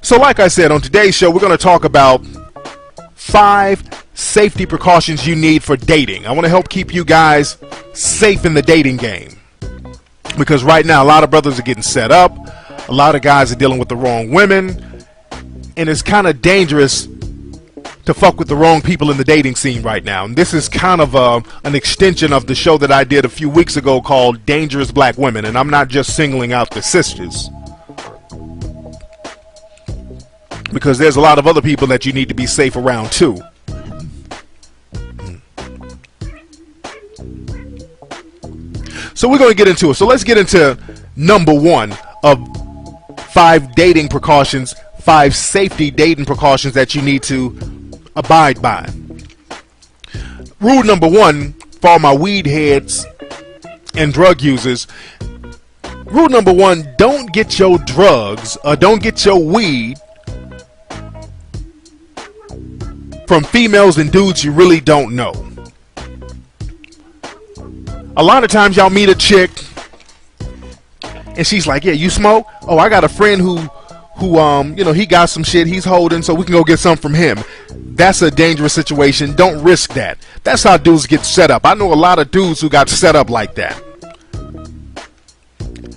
So like I said, on today's show, we're going to talk about 5 safety precautions you need for dating. I want to help keep you guys safe in the dating game. Because right now, a lot of brothers are getting set up. A lot of guys are dealing with the wrong women. And it's kind of dangerous to fuck with the wrong people in the dating scene right now. And this is kind of an extension of the show that I did a few weeks ago called Dangerous Black Women. And I'm not just singling out the sisters, because there's a lot of other people that you need to be safe around too. So we're going to get into it. So let's get into number 1 of 5 dating precautions, 5 safety dating precautions that you need to abide by. Rule number 1 for all my weed heads and drug users. Rule number 1, don't get your drugs or don't get your weed from females and dudes you really don't know. A lot of times y'all meet a chick and she's like, yeah, you smoke? Oh, I got a friend who he got some shit he's holding, so we can go get some from him. That's a dangerous situation. Don't risk that. That's how dudes get set up. I know a lot of dudes who got set up like that.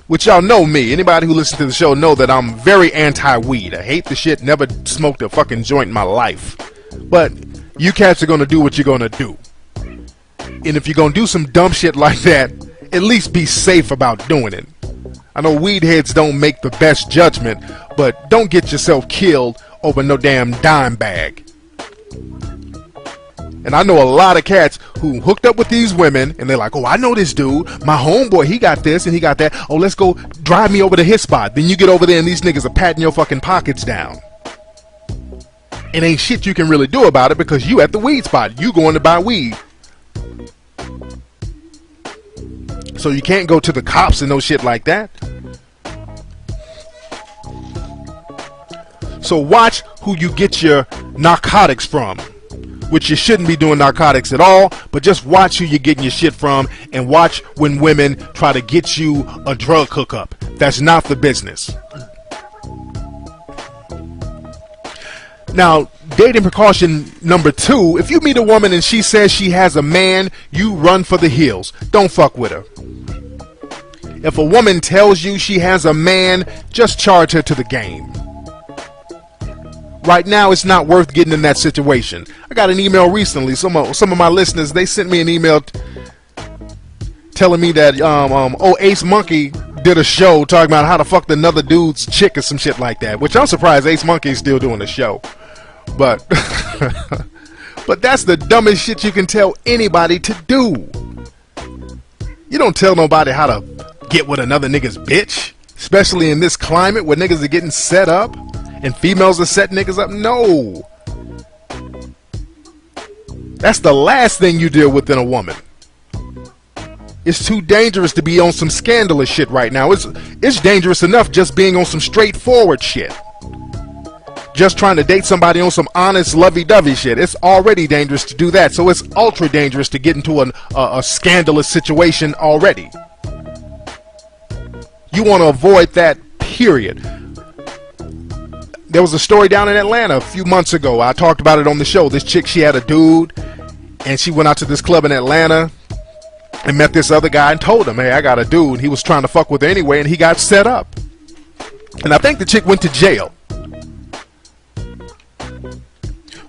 Which y'all know me. Anybody who listens to the show know that I'm very anti-weed. I hate the shit. Never smoked a fucking joint in my life. But you cats are going to do what you're going to do. And if you're going to do some dumb shit like that, at least be safe about doing it. I know weed heads don't make the best judgment, but don't get yourself killed over no damn dime bag. And I know a lot of cats who hooked up with these women and they're like, oh, I know this dude, my homeboy, he got this and he got that. Oh, let's go drive me over to his spot. Then you get over there and these niggas are patting your fucking pockets down. And ain't shit you can really do about it because you at the weed spot. You going to buy weed. So you can't go to the cops and no shit like that. So watch who you get your narcotics from. Which you shouldn't be doing narcotics at all, but just watch who you're getting your shit from and watch when women try to get you a drug hookup. That's not the business. Now, dating precaution number 2, if you meet a woman and she says she has a man, you run for the hills. Don't fuck with her. If a woman tells you she has a man, just charge her to the game. Right now, it's not worth getting in that situation. I got an email recently. Some of my listeners, they sent me an email telling me that Ace Monkey did a show talking about how to fuck another dude's chick or some shit like that. Which I'm surprised Ace Monkey is still doing the show. But but that's the dumbest shit you can tell anybody to do. You don't tell nobody how to get with another nigga's bitch, especially in this climate where niggas are getting set up. And females are setting niggas up? No. That's the last thing you deal with in a woman. It's too dangerous to be on some scandalous shit right now. It's dangerous enough just being on some straightforward shit. Just trying to date somebody on some honest lovey-dovey shit. It's already dangerous to do that. So it's ultra dangerous to get into a scandalous situation already. You want to avoid that, period. There was a story down in Atlanta a few months ago. I talked about it on the show. This chick, she had a dude, and she went out to this club in Atlanta and met this other guy and told him, hey, I got a dude. He was trying to fuck with her anyway, and he got set up. And I think the chick went to jail.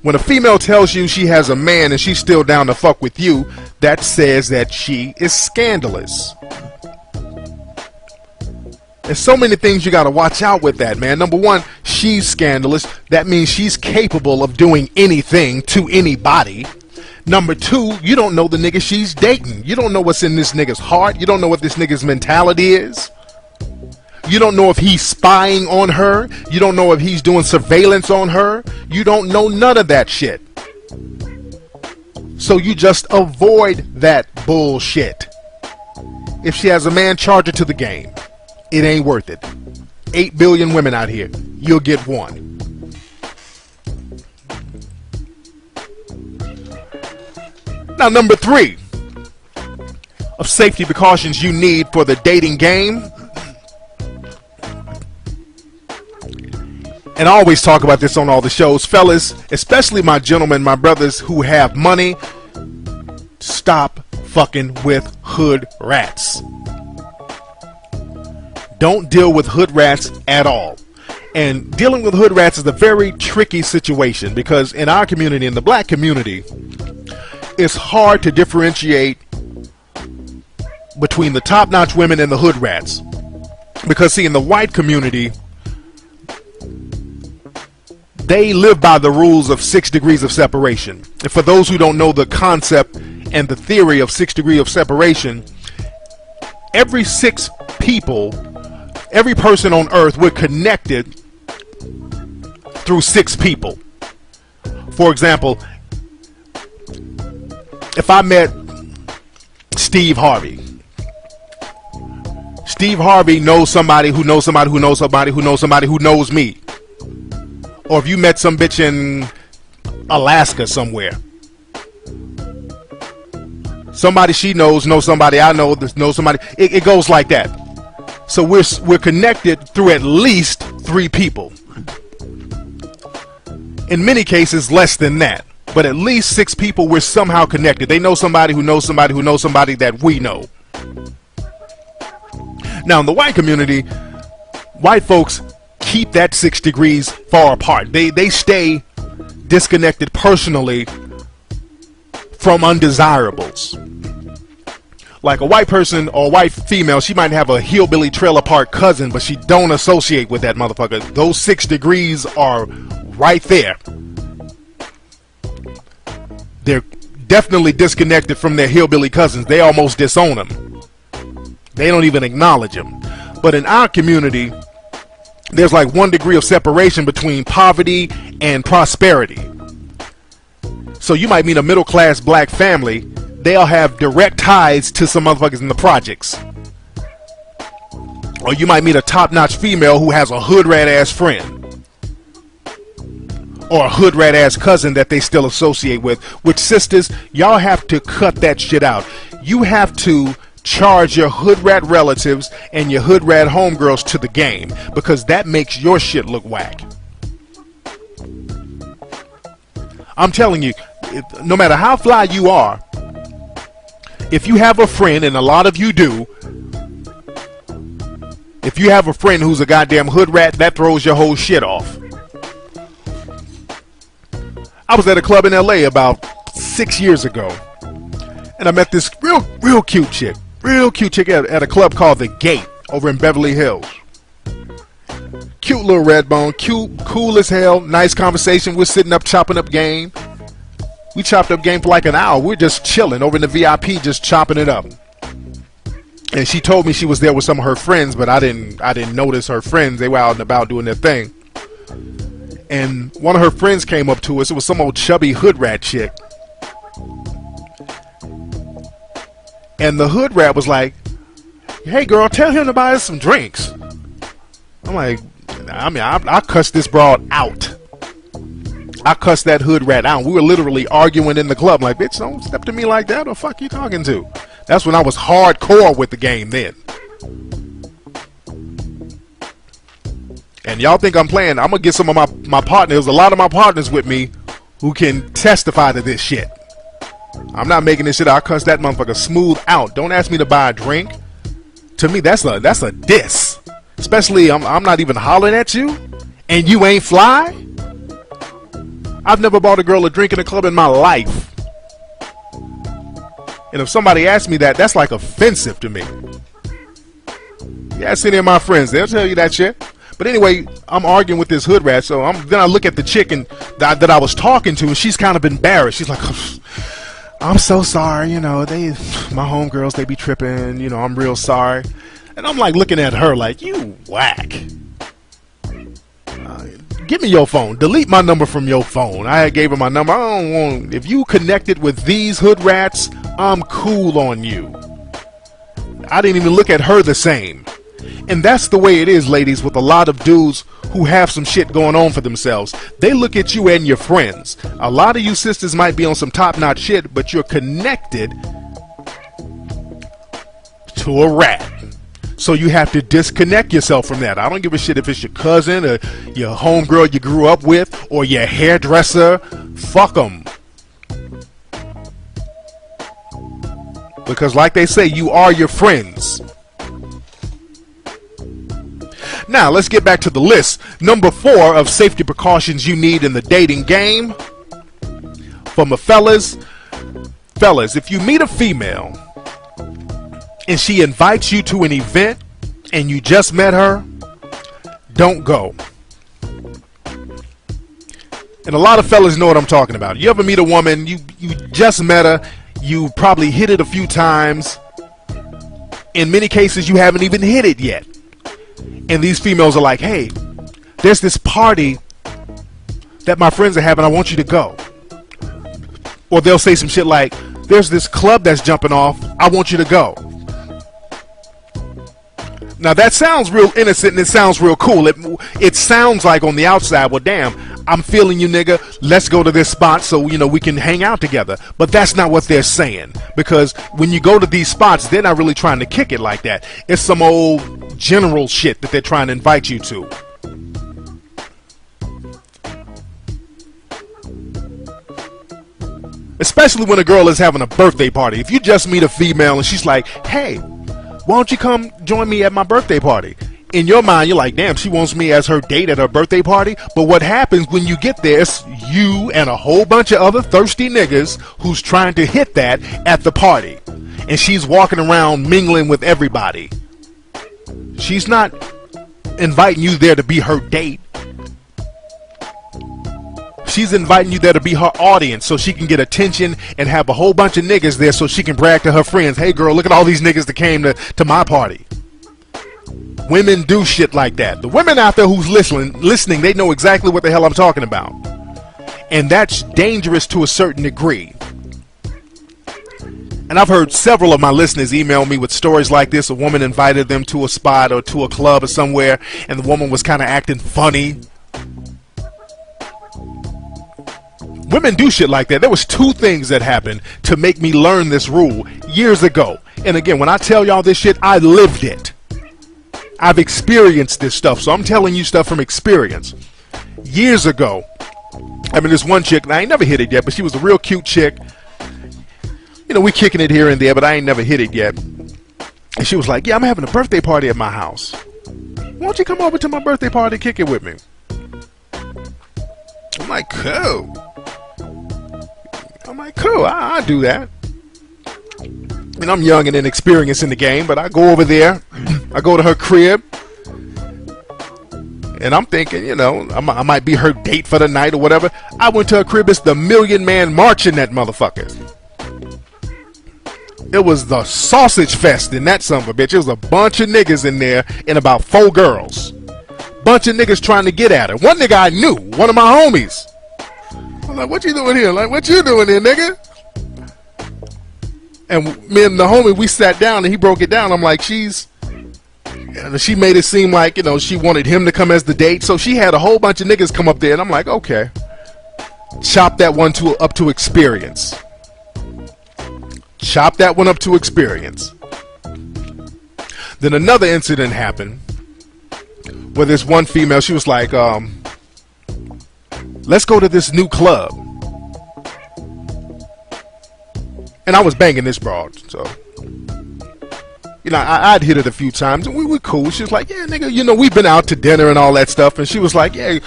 When a female tells you she has a man and she's still down to fuck with you, that says that she is scandalous. There's so many things you got to watch out with that, man. Number 1, she's scandalous. That means she's capable of doing anything to anybody. Number 2, you don't know the nigga she's dating. You don't know what's in this nigga's heart. You don't know what this nigga's mentality is. You don't know if he's spying on her. You don't know if he's doing surveillance on her. You don't know none of that shit. So you just avoid that bullshit. If she has a man, charge her to the game. It ain't worth it. 8 billion women out here. You'll get one. Now, number 3 of safety precautions you need for the dating game. and I always talk about this on all the shows, fellas, especially my gentlemen, my brothers who have money, stop fucking with hood rats. Don't deal with hood rats at all. And dealing with hood rats is a very tricky situation because in our community, in the black community, it's hard to differentiate between the top-notch women and the hood rats. Because see, in the white community, they live by the rules of 6 degrees of separation. And for those who don't know the concept and the theory of 6 degrees of separation, every 6 people, every person on earth, we're connected through 6 people. For example, if I met Steve Harvey, Steve Harvey knows somebody who knows somebody who knows somebody who knows somebody who knows me. Or if you met some bitch in Alaska somewhere, somebody she knows somebody I know somebody. It goes like that. So we're connected through at least 3 people. In many cases, less than that. But at least 6 people we're somehow connected. They know somebody who knows somebody who knows somebody that we know. Now, in the white community, white folks keep that 6 degrees far apart. They stay disconnected personally from undesirables. Like a white person or a white female, she might have a hillbilly trailer park cousin, but she don't associate with that motherfucker. Those 6 degrees are right there. They're definitely disconnected from their hillbilly cousins. They almost disown them. They don't even acknowledge them. But in our community, there's like 1 degree of separation between poverty and prosperity. So you might meet a middle-class black family. They'll have direct ties to some motherfuckers in the projects. Or you might meet a top-notch female who has a hood rat ass friend. Or a hood rat ass cousin that they still associate with. Which, sisters, y'all have to cut that shit out. You have to charge your hood rat relatives and your hood rat homegirls to the game, because that makes your shit look whack. I'm telling you, no matter how fly you are, if you have a friend, and a lot of you do, if you have a friend who's a goddamn hood rat, that throws your whole shit off. I was at a club in LA about 6 years ago, and I met this real cute chick. Real cute chick at a club called The Gate over in Beverly Hills. Cute little red bone, cute, cool as hell, nice conversation. We're sitting up chopping up game. We chopped up game for like an hour. We're just chilling over in the VIP, just chopping it up. And she told me she was there with some of her friends, but I didn't notice her friends. They were out and about doing their thing. And one of her friends came up to us. It was some old chubby hood rat chick. And the hood rat was like, "Hey girl, tell him to buy us some drinks." I'm like, I cussed this broad out. I cussed that hood rat out. We were literally arguing in the club. Like, bitch, don't step to me like that. What the fuck you talking to? That's when I was hardcore with the game then. And y'all think I'm playing. I'm going to get some of my partners, a lot of my partners with me who can testify to this shit. I'm not making this shit out. I cuss that motherfucker smooth out. Don't ask me to buy a drink. To me, that's a diss. Especially, I'm not even hollering at you, and you ain't fly. I've never bought a girl a drink in a club in my life. And if somebody asks me that, that's like offensive to me. Yeah, ask any of my friends, they'll tell you that shit. But anyway, I'm arguing with this hood rat, so then I look at the chick that I was talking to, and she's kind of embarrassed. She's like, "I'm so sorry, you know, my homegirls, they be tripping, you know, I'm real sorry." And I'm like looking at her like, "You whack. Give me your phone. Delete my number from your phone." I gave her my number. I don't want, if you connected with these hood rats, I'm cool on you. I didn't even look at her the same. And that's the way it is, ladies, with a lot of dudes who have some shit going on for themselves. They look at you and your friends. A lot of you sisters might be on some top-notch shit, but you're connected to a rat. So you have to disconnect yourself from that. I don't give a shit if it's your cousin or your homegirl you grew up with or your hairdresser. Fuck them. Because like they say, you are your friends. Now, let's get back to the list. Number 4 of safety precautions you need in the dating game. From the fellas, if you meet a female and she invites you to an event and you just met her, don't go. And a lot of fellas know what I'm talking about. You ever meet a woman, you just met her, you probably hit it a few times. In many cases, you haven't even hit it yet. And these females are like, hey, there's this party that my friends are having, I want you to go. Or they'll say some shit like, there's this club that's jumping off, I want you to go. Now that sounds real innocent and it sounds real cool. It sounds like on the outside, well damn, I'm feeling you, nigga, let's go to this spot so we can hang out together. But that's not what they're saying. Because when you go to these spots, they're not really trying to kick it like that. It's some old general shit that they're trying to invite you to. Especially when a girl is having a birthday party. If you just meet a female and she's like, hey, why don't you come join me at my birthday party? In your mind, you're like, damn, she wants me as her date at her birthday party. But what happens when you get there, it's you and a whole bunch of other thirsty niggas who's trying to hit that at the party. And she's walking around mingling with everybody. She's not inviting you there to be her date. She's inviting you there to be her audience so she can get attention and have a whole bunch of niggas there so she can brag to her friends, hey girl, look at all these niggas that came to my party. Women do shit like that. The women out there who's listening, they know exactly what the hell I'm talking about. And that's dangerous to a certain degree. And I've heard several of my listeners email me with stories like this. A woman invited them to a spot or to a club or somewhere, and the woman was kind of acting funny. Women do shit like that. There was 2 things that happened to make me learn this rule years ago. And again, when I tell y'all this shit, I lived it. I've experienced this stuff, so I'm telling you stuff from experience. Years ago, I mean, this one chick, and I ain't never hit it yet, but she was a real cute chick. You know, we kicking it here and there, but I ain't never hit it yet. And she was like, yeah, I'm having a birthday party at my house. Why don't you come over to my birthday party and kick it with me? I'm like, cool. I'll do that. And I'm young and inexperienced in the game, but I go over there. I go to her crib. And I'm thinking, I might be her date for the night or whatever. I went to her crib. It's the Million Man March in that motherfucker. It was the sausage fest in that son of a bitch. It was a bunch of niggas in there and about 4 girls. Bunch of niggas trying to get at her. One nigga I knew, one of my homies. I'm like, what you doing here? Like, what you doing here, nigga? And me and the homie, we sat down and he broke it down. I'm like, she made it seem like, she wanted him to come as the date. So she had a whole bunch of niggas come up there. And I'm like, okay. Chop that one up to experience. Chop that one up to experience. Then another incident happened where this one female, she was like, let's go to this new club. And I was banging this broad, so I'd hit it a few times and we were cool. She was like, yeah, nigga, we've been out to dinner and all that stuff. And she was like, yeah,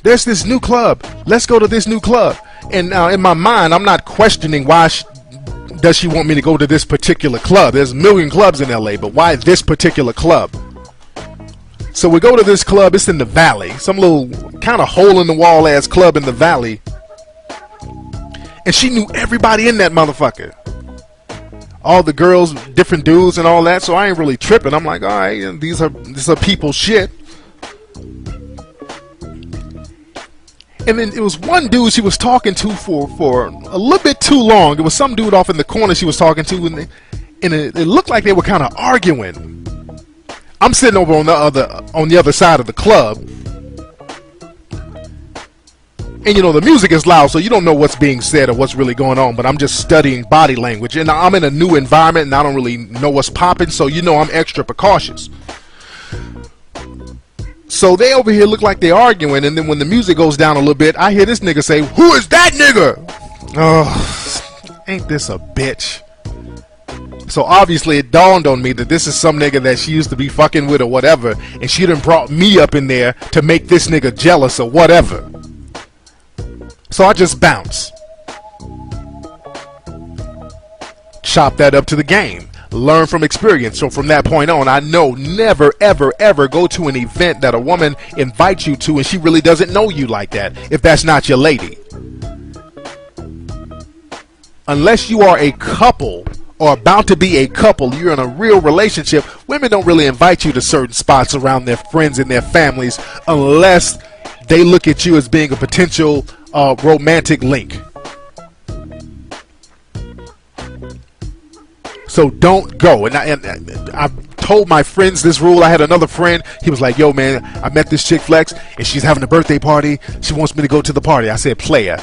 there's this new club. Let's go to this new club. And now in my mind, I'm not questioning why does she want me to go to this particular club. There's a million clubs in LA, but why this particular club? So we go to this club. It's in the valley, some little kind of hole in the wall ass club in the valley. And she knew everybody in that motherfucker. All the girls, different dudes and all that, so I ain't really tripping. I'm like, all right, these are people's shit. And then it was one dude she was talking to for a little bit too long. It was some dude off in the corner she was talking to, and it looked like they were kind of arguing. I'm sitting over on the other side of the club. And you know, the music is loud, so you don't know what's being said or what's really going on, but I'm just studying body language. And I'm in a new environment and I don't really know what's popping, so you know I'm extra precautious. So they over here look like they're arguing, and then when the music goes down a little bit, I hear this nigga say, "Who is that nigga?" Oh, ain't this a bitch? So obviously it dawned on me that this is some nigga that she used to be fucking with or whatever, and she done brought me up in there to make this nigga jealous or whatever. So I just bounce. Chop that up to the game. Learn from experience. So from that point on, I know never, ever, ever go to an event that a woman invites you to and she really doesn't know you like that, if that's not your lady. Unless you are a couple or about to be a couple, you're in a real relationship, women don't really invite you to certain spots around their friends and their families unless they look at you as being a potential romantic link. So don't go. And I told my friends this rule. I had another friend. He was like, "Yo, man, I met this chick Flex, and she's having a birthday party. She wants me to go to the party." I said, "Player,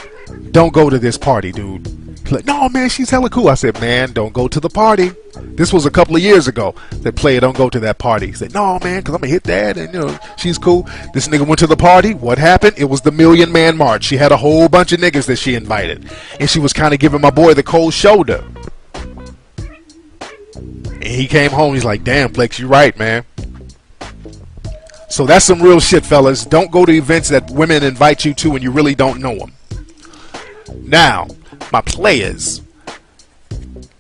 don't go to this party, dude." He's like, "No, man, she's hella cool." I said, "Man, don't go to the party." This was a couple of years ago. I said, "Player, don't go to that party." He said, "No, man, because I'm going to hit that, and, you know, she's cool." This nigga went to the party. What happened? It was the Million Man March. She had a whole bunch of niggas that she invited, and she was kind of giving my boy the cold shoulder. And he came home, he's like, "Damn, Flex, you right, man." So that's some real shit, fellas. Don't go to events that women invite you to and you really don't know them. Now, my players.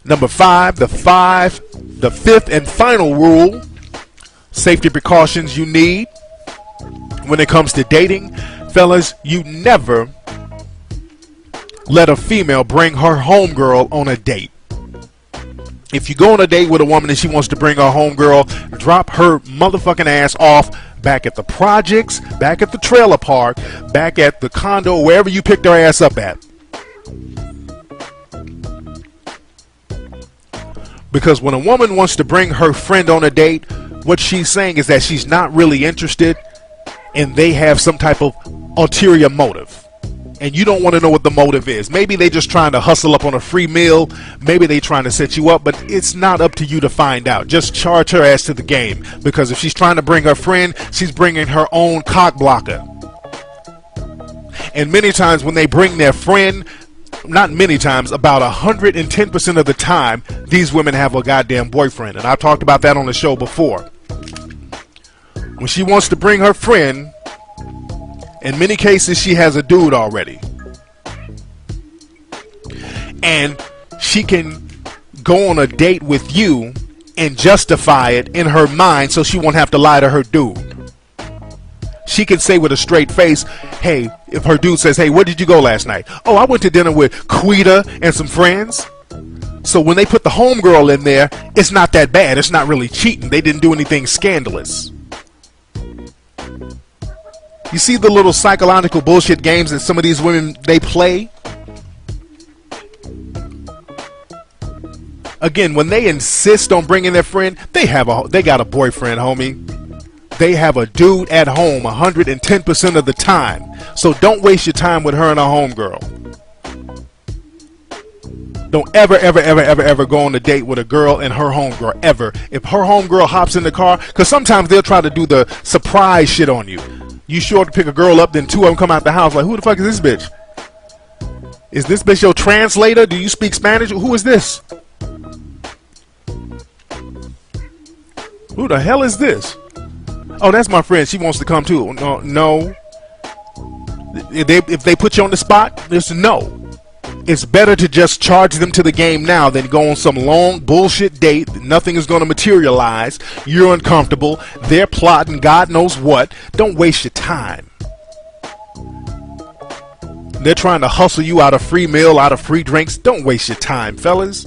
Number 5, the fifth and final rule, safety precautions you need when it comes to dating. Fellas, you never let a female bring her homegirl on a date. If you go on a date with a woman and she wants to bring her homegirl, drop her motherfucking ass off back at the projects, back at the trailer park, back at the condo, wherever you picked her ass up at. Because when a woman wants to bring her friend on a date, what she's saying is that she's not really interested and they have some type of ulterior motive. And you don't want to know what the motive is. Maybe they just trying to hustle up on a free meal. Maybe they trying to set you up, but it's not up to you to find out. Just charge her ass to the game. Because if she's trying to bring her friend, she's bringing her own cock blocker. And many times when they bring their friend, not many times, about 110% of the time, these women have a goddamn boyfriend. And I've talked about that on the show before. When she wants to bring her friend, in many cases, she has a dude already. And she can go on a date with you and justify it in her mind so she won't have to lie to her dude. She can say with a straight face, hey, if her dude says, hey, where did you go last night? Oh, I went to dinner with Quita and some friends. So when they put the homegirl in there, it's not that bad. It's not really cheating. They didn't do anything scandalous. You see the little psychological bullshit games that some of these women, they play? Again, when they insist on bringing their friend, they got a boyfriend, homie. They have a dude at home 110% of the time. So don't waste your time with her and her homegirl. Don't ever go on a date with a girl and her homegirl, ever. If her homegirl hops in the car, because sometimes they'll try to do the surprise shit on you. You sure to pick a girl up, then two of them come out the house like, who the fuck is this bitch? Is this bitch your translator? Do you speak Spanish? Who is this? Who the hell is this? Oh, that's my friend. She wants to come too. No. If they put you on the spot, it's no. It's better to just charge them to the game now than go on some long bullshit date. Nothing is going to materialize. You're uncomfortable. They're plotting God knows what. Don't waste your time. They're trying to hustle you out of free meal, out of free drinks. Don't waste your time, fellas.